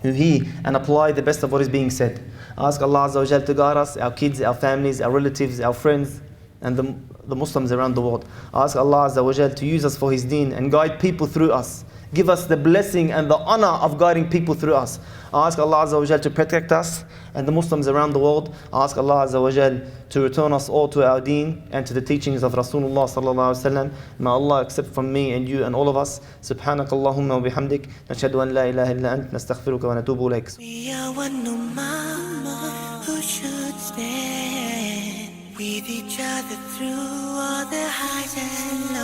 who hear and apply the best of what is being said. I ask Allah Azza wa Jal to guide us, our kids, our families, our relatives, our friends, and the Muslims around the world. I ask Allah Azza wa Jal to use us for His deen and guide people through us. Give us the blessing and the honor of guiding people through us. I ask Allah Azza wa Jal to protect us and the Muslims around the world. I ask Allah Azza wa Jal to return us all to our deen and to the teachings of Rasulullah sallallahu alaihi wasallam. May Allah accept from me and you and all of us. Subhanak Allahumma wa bihamdik. Nashhadu an la ilaha illa ant. Nastaghfiruka wa natubu ilayk. We are one ummah who should stand with each other through all the highs and lows.